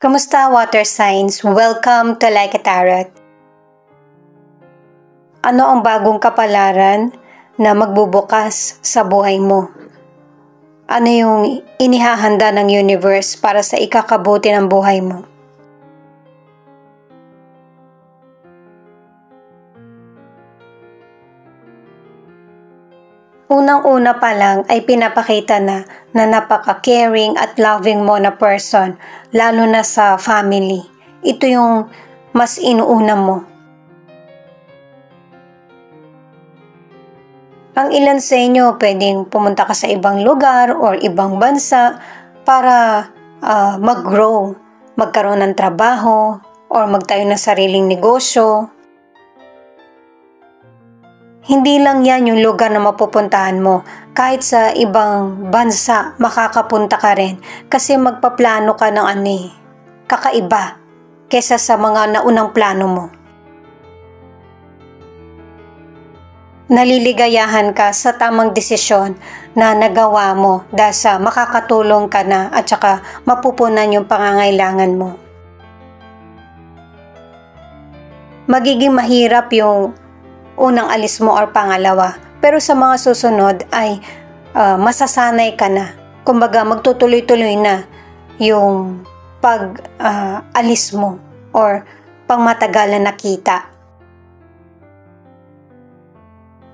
Kamusta water signs? Welcome to Like a Tarot. Ano ang bagong kapalaran na magbubukas sa buhay mo? Ano yung inihahanda ng universe para sa ikakabuti ng buhay mo? Unang-una pa lang ay pinapakita na napaka-caring at loving mo na person, lalo na sa family. Ito yung mas inuuna mo. Ang ilan sa inyo pwedeng pumunta ka sa ibang lugar or ibang bansa para mag-grow, magkaroon ng trabaho or magtayo ng sariling negosyo. Hindi lang yan yung lugar na mapupuntahan mo. Kahit sa ibang bansa, makakapunta ka rin. Kasi magpaplano ka ng kakaiba kesa sa mga naunang plano mo. Naliligayahan ka sa tamang desisyon na nagawa mo dahil sa makakatulong ka na at saka mapupunan yung pangangailangan mo. Magiging mahirap yung unang alis mo or pangalawa. Pero sa mga susunod ay masasanay ka na. Kumbaga magtutuloy-tuloy na yung pag-alis mo or pangmatagalan na kita.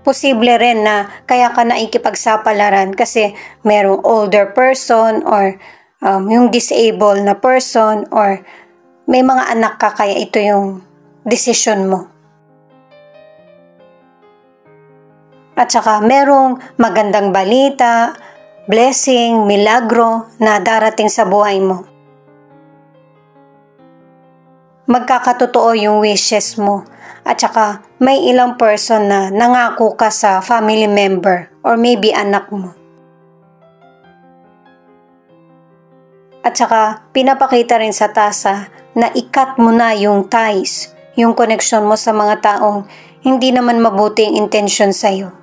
Posible rin na kaya ka naikipagsapalaran kasi merong older person or yung disabled na person or may mga anak ka kaya ito yung decision mo. At saka merong magandang balita, blessing, milagro na darating sa buhay mo. Magkakatotoo yung wishes mo. At saka may ilang person na nangako ka sa family member or maybe anak mo. At saka pinapakita rin sa tasa na ikat mo na yung ties, yung connection mo sa mga taong hindi naman mabuting intention sa'yo.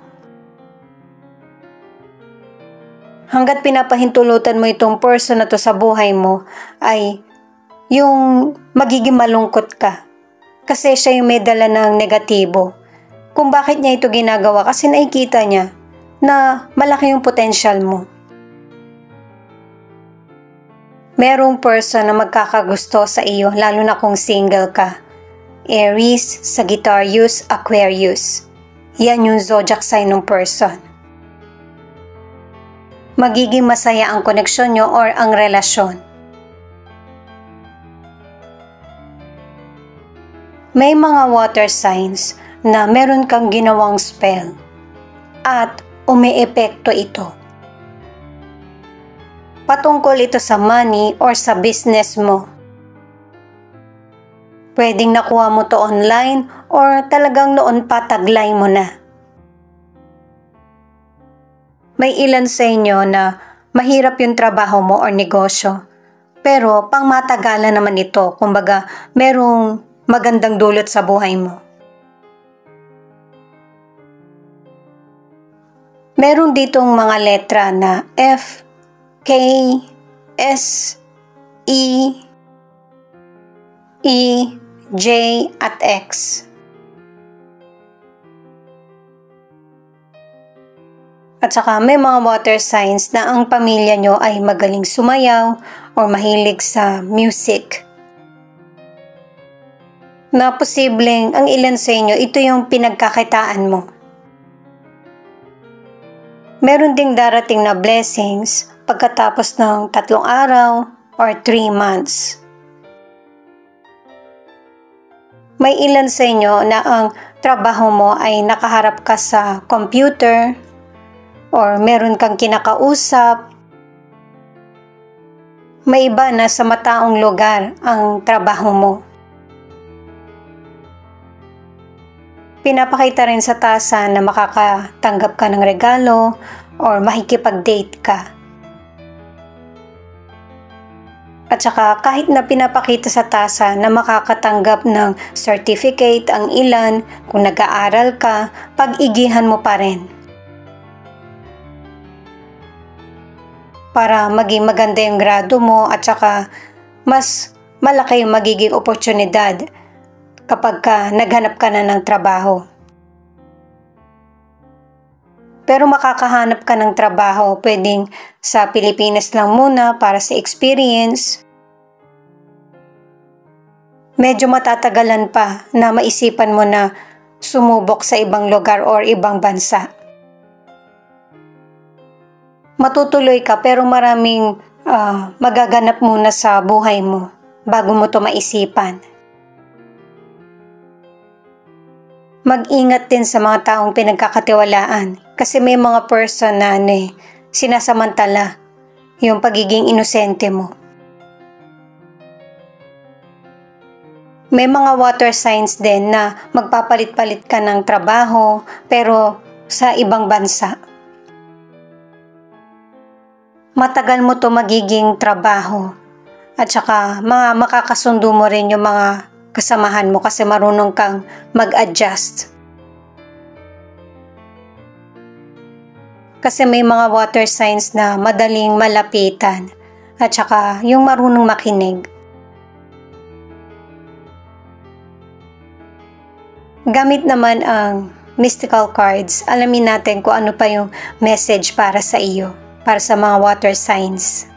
Hanggat pinapahintulutan mo itong person na to sa buhay mo, ay yung magiging malungkot ka. Kasi siya yung may dala ng negatibo. Kung bakit niya ito ginagawa, kasi nakikita niya na malaki yung potential mo. Merong person na magkakagusto sa iyo, lalo na kung single ka. Aries, Sagittarius, Aquarius. Yan yung zodiac sign ng person. Magiging masaya ang koneksyon nyo or ang relasyon. May mga water signs na meron kang ginawang spell at umeepekto ito. Patungkol ito sa money or sa business mo. Pwedeng nakuha mo to online or talagang noon pa taglay mo na. May ilan sa inyo na mahirap yung trabaho mo or negosyo. Pero pangmatagalan naman ito, kumbaga merong magandang dulot sa buhay mo. Meron ditong mga letra na F, K, S, E, J at X. At saka may mga water signs na ang pamilya nyo ay magaling sumayaw o mahilig sa music. Na posibleng ang ilan sa inyo, ito yung pinagkakitaan mo. Meron ding darating na blessings pagkatapos ng 3 araw or 3 months. May ilan sa inyo na ang trabaho mo ay nakaharap ka sa computer, or meron kang kinakausap. May iba na sa mataong lugar ang trabaho mo. Pinapakita rin sa tasa na makakatanggap ka ng regalo or makikipag-date ka. At saka kahit na pinapakita sa tasa na makakatanggap ng certificate ang ilan, kung nag-aaral ka, pag-igihan mo pa rin. Para maging maganda yung grado mo at saka mas malaki yung magiging oportunidad kapag naghanap ka na ng trabaho. Pero makakahanap ka ng trabaho, pwedeng sa Pilipinas lang muna para sa experience. Medyo matatagalan pa na maisipan mo na sumubok sa ibang lugar or ibang bansa. Matutuloy ka pero maraming magaganap muna sa buhay mo bago mo to maisipan. Mag-ingat din sa mga taong pinagkakatiwalaan kasi may mga person na sinasamantala yung pagiging inosente mo. May mga water signs din na magpapalit-palit ka ng trabaho pero sa ibang bansa. Matagal mo to magiging trabaho at saka makakasundo mo rin yung mga kasamahan mo kasi marunong kang mag-adjust. Kasi may mga water signs na madaling malapitan at saka yung marunong makinig. Gamit naman ang mystical cards, alamin natin kung ano pa yung message para sa iyo, para sa mga water signs.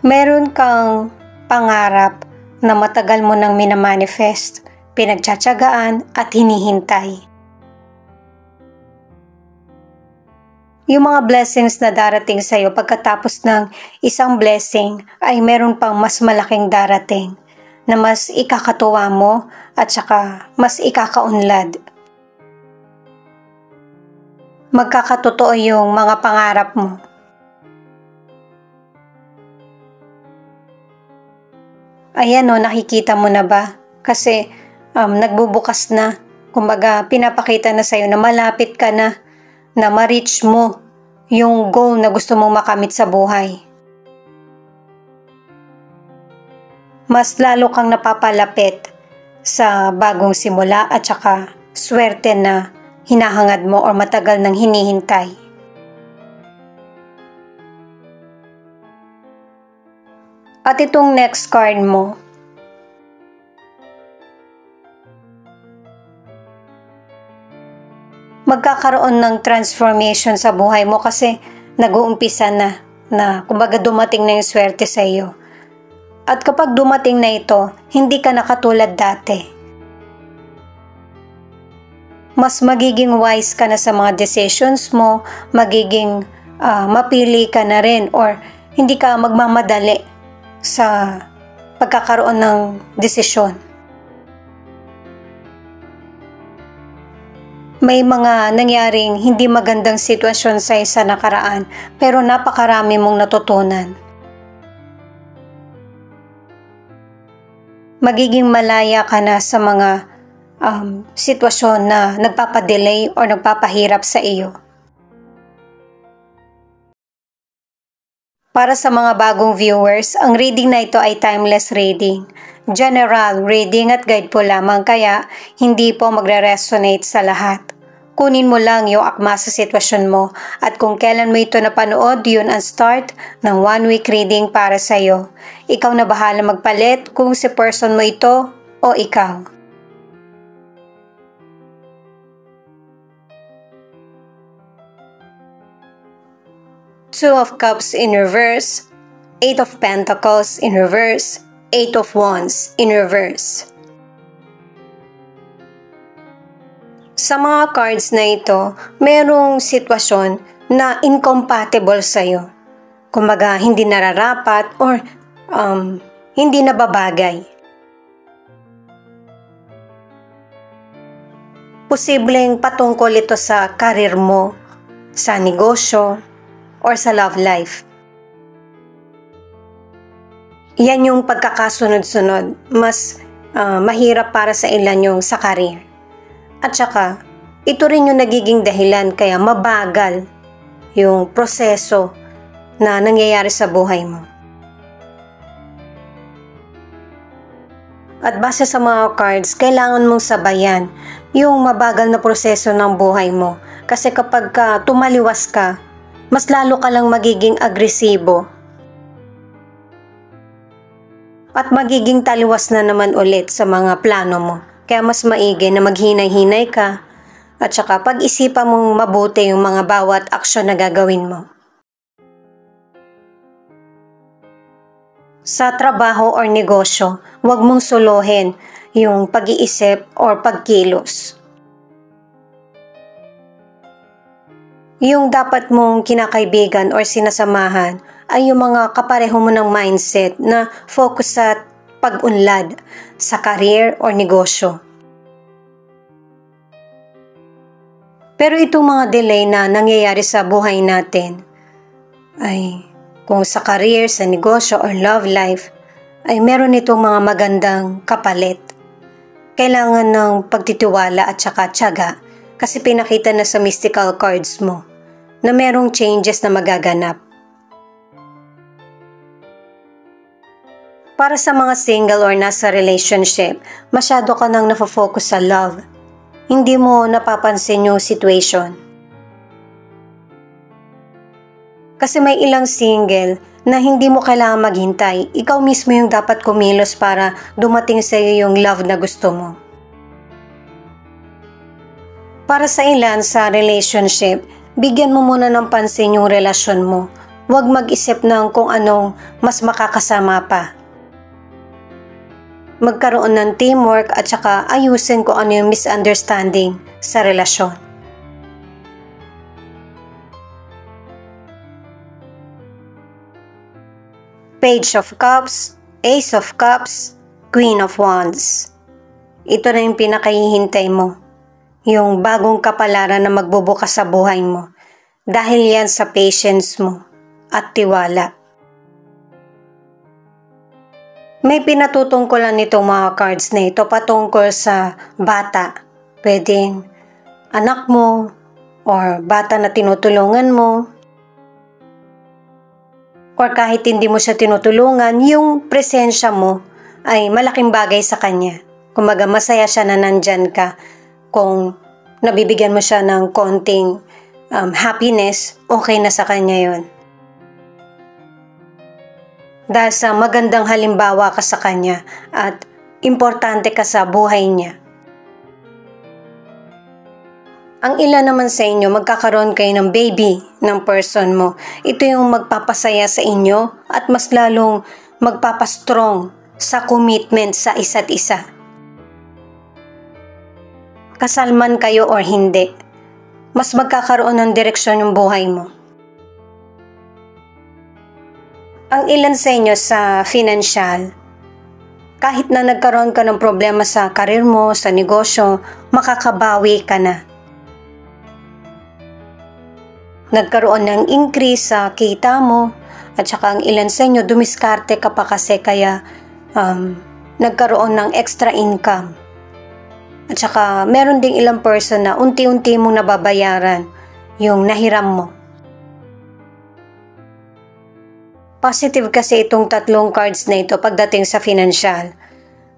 Meron kang pangarap na matagal mo nang minamanifest, pinagtsatsagaan at hinihintay. Yung mga blessings na darating sa iyo pagkatapos ng isang blessing ay meron pang mas malaking darating na mas ikakatuwa mo at saka mas ikakaunlad. Magkakatotoo yung mga pangarap mo. Ayan nakikita mo na ba? Kasi nagbubukas na. Kumbaga, pinapakita na sa'yo na malapit ka na ma-reach mo yung goal na gusto mong makamit sa buhay. Mas lalo kang napapalapit sa bagong simula at saka swerte na hinahangad mo o matagal nang hinihintay. At itong next card mo, magkakaroon ng transformation sa buhay mo kasi nag-uumpisa na kumbaga dumating na yung swerte sa iyo. At kapag dumating na ito, hindi ka na katulad dati. Mas magiging wise ka na sa mga decisions mo, magiging mapili ka na rin or hindi ka magmamadali sa pagkakaroon ng desisyon. May mga nangyaring hindi magandang sitwasyon sa isa nakaraan pero napakarami mong natutunan. Magiging malaya ka na sa mga sitwasyon na nagpapadelay o nagpapahirap sa iyo. Para sa mga bagong viewers, ang reading na ito ay timeless reading. General reading at guide po lamang kaya hindi po magre-resonate sa lahat. Kunin mo lang yung akma sa sitwasyon mo at kung kailan mo ito napanood, yun ang start ng 1 week reading para sa iyo. Ikaw na bahala magpalit kung si person mo ito o ikaw. Two of Cups in reverse, Eight of Pentacles in reverse, Eight of Wands in reverse. Sa mga cards na ito, merong sitwasyon na incompatible sa'yo. Kumbaga, hindi nararapat or hindi nababagay. Posibleng patungkol ito sa karir mo, sa negosyo, or sa love life. Yan yung pagkakasunod-sunod. Mas mahirap para sa ilan yung sa karir. At saka, ito rin yung nagiging dahilan kaya mabagal yung proseso na nangyayari sa buhay mo. At base sa mga cards, kailangan mong sabayan yung mabagal na proseso ng buhay mo. Kasi kapag tumaliwas ka, mas lalo ka lang magiging agresibo. At magiging taliwas na naman ulit sa mga plano mo. Kaya mas maigi na maghinay-hinay ka at saka pag-isipan mong mabuti yung mga bawat aksyon na gagawin mo. Sa trabaho or negosyo, huwag mong suluhin yung pag-iisip or pagkilos. Yung dapat mong kinakaibigan or sinasamahan ay yung mga kapareho mo ng mindset na focus sa pag-unlad sa career or negosyo. Pero itong mga delay na nangyayari sa buhay natin ay kung sa career, sa negosyo or love life ay meron itong mga magandang kapalit. Kailangan ng pagtitiwala at saka tiyaga kasi pinakita na sa mystical cards mo na merong changes na magaganap. Para sa mga single or nasa relationship, masyado ka nang nafo-focus sa love. Hindi mo napapansin yung situation. Kasi may ilang single na hindi mo kailangan maghintay. Ikaw mismo yung dapat kumilos para dumating sa iyo yung love na gusto mo. Para sa ilan sa relationship, bigyan mo muna ng pansin yung relasyon mo. Huwag mag-isip ng kung anong mas makakasama pa. Magkaroon ng teamwork at saka ayusin kung ano yung misunderstanding sa relasyon. Page of Cups, Ace of Cups, Queen of Wands. Ito na yung pinakahihintay mo. Yung bagong kapalaran na magbubukas sa buhay mo. Dahil yan sa patience mo at tiwala. May pinatutungkulan nitong mga cards na ito patungkol sa bata. Pwedeng anak mo or bata na tinutulungan mo. Or kahit hindi mo siya tinutulungan, yung presensya mo ay malaking bagay sa kanya. Kumbaga masaya siya na nandyan ka. Kung nabibigyan mo siya ng konting happiness, okay na sa kanya yon. Dahil sa magandang halimbawa ka sa kanya at importante ka sa buhay niya. Ang ilan naman sa inyo, magkakaroon kayo ng baby ng person mo. Ito yung magpapasaya sa inyo at mas lalong magpapastrong sa commitment sa isa't isa. Kasal man kayo or hindi, mas magkakaroon ng direksyon yung buhay mo. Ang ilan sa inyo sa financial, kahit na nagkaroon ka ng problema sa karir mo, sa negosyo, makakabawi ka na. Nagkaroon ng increase sa kita mo at saka ang ilan sa inyo dumiskarte ka pa kasi kaya nagkaroon ng extra income. At saka meron ding ilang person na unti-unti mong nababayaran yung nahiram mo. Positive kasi itong tatlong cards na ito pagdating sa financial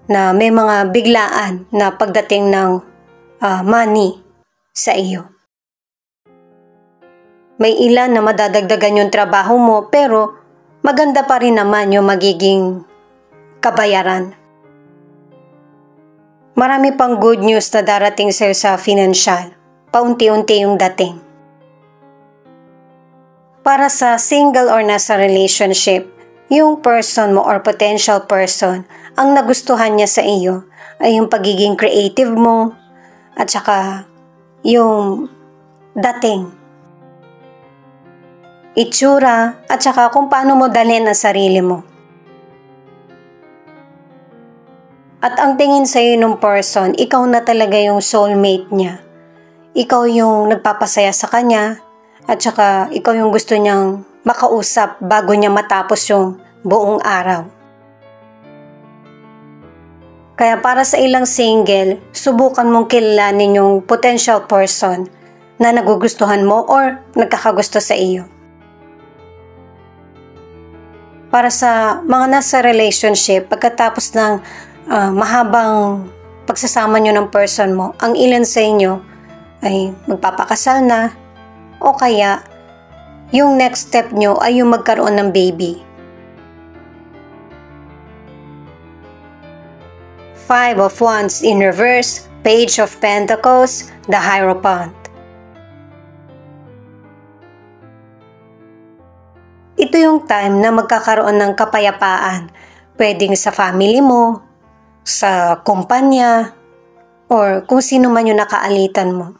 na may mga biglaan na pagdating ng money sa iyo. May ilan na madadagdagan yung trabaho mo pero maganda pa rin naman yung magiging kabayaran. Marami pang good news na darating sa'yo sa financial. Paunti-unti yung dating. Para sa single or nasa relationship, yung person mo or potential person, ang nagustuhan niya sa iyo ay yung pagiging creative mo at saka yung dating. Itsura, at saka kung paano mo dalhin ang sarili mo. At ang tingin sa'yo ng person, ikaw na talaga yung soulmate niya. Ikaw yung nagpapasaya sa kanya, at saka ikaw yung gusto niyang makausap bago niya matapos yung buong araw. Kaya para sa ilang single, subukan mong kilalanin yung potential person na nagugustuhan mo or nagkakagusto sa iyo. Para sa mga nasa relationship, pagkatapos ng mahabang pagsasama nyo ng person mo, ang ilan sa inyo ay magpapakasal na o kaya yung next step nyo ay yung magkaroon ng baby. 5 of Wands in reverse, Page of Pentacles, the Hierophant. Ito yung time na magkakaroon ng kapayapaan, pwedeng sa family mo, sa kumpanya, or kung sino man yung nakaalitan mo.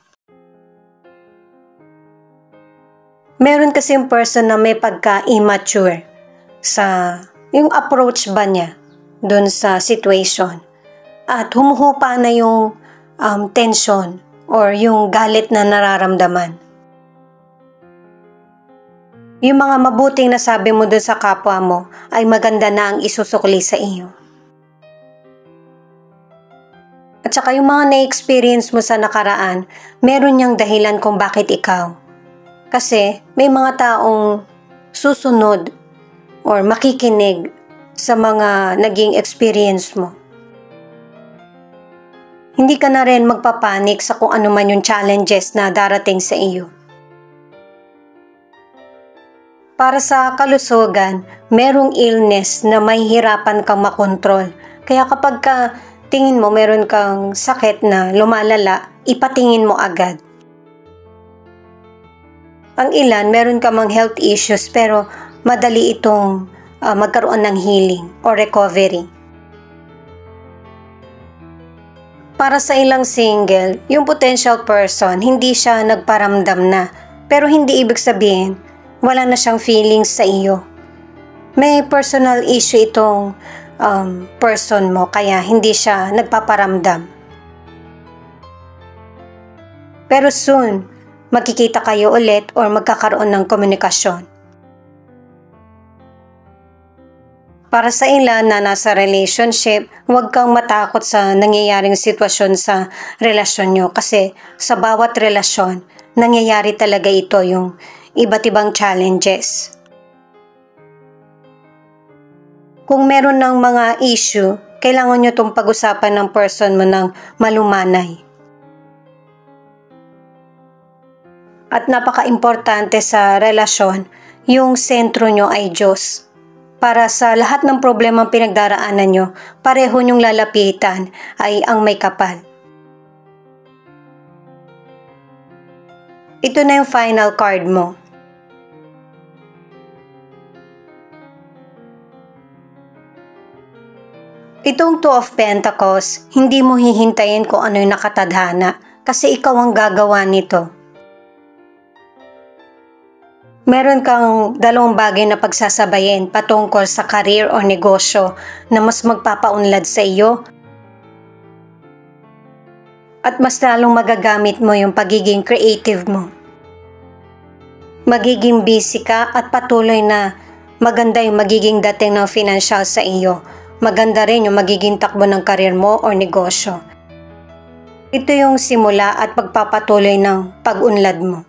Meron kasi yung person na may pagka-immature sa yung approach ba niya dun sa situation. At humuhupa na yung tension or yung galit na nararamdaman. Yung mga mabuting nasabi mo dun sa kapwa mo ay maganda na ang isusukli sa iyo. At saka yung mga na-experience mo sa nakaraan, meron niyang dahilan kung bakit ikaw. Kasi may mga taong susunod or makikinig sa mga naging experience mo. Hindi ka na rin magpapanik sa kung ano man yung challenges na darating sa iyo. Para sa kalusugan, merong illness na may hirapan kang makontrol. Kaya kapag tingin mo meron kang sakit na lumalala, ipatingin mo agad. Ang ilan, meron ka mang health issues pero madali itong magkaroon ng healing or recovery. Para sa ilang single, yung potential person, hindi siya nagparamdam na. Pero hindi ibig sabihin, wala na siyang feelings sa iyo. May personal issue itong person mo, kaya hindi siya nagpaparamdam. Pero soon, magkikita kayo ulit or magkakaroon ng komunikasyon. Para sa ilan na nasa relationship, huwag kang matakot sa nangyayaring sitwasyon sa relasyon nyo kasi sa bawat relasyon, nangyayari talaga ito yung iba't ibang challenges. Kung meron ng mga issue, kailangan nyo itong pag-usapan ng person mo ng malumanay. At napaka-importante sa relasyon, yung sentro nyo ay Diyos. Para sa lahat ng problemang pinagdaraanan nyo, pareho nyong lalapitan ay ang may kapal. Ito na yung final card mo. Itong Two of Pentacles, hindi mo hihintayin kung ano yung nakatadhana kasi ikaw ang gagawa nito. Meron kang dalawang bagay na pagsasabayin patungkol sa career o negosyo na mas magpapaunlad sa iyo at mas lalong magagamit mo yung pagiging creative mo. Magiging busy ka at patuloy na maganda yung magiging dating ng financial sa iyo. Maganda rin yung magiging takbo ng career mo o negosyo. Ito yung simula at pagpapatuloy ng pag-unlad mo.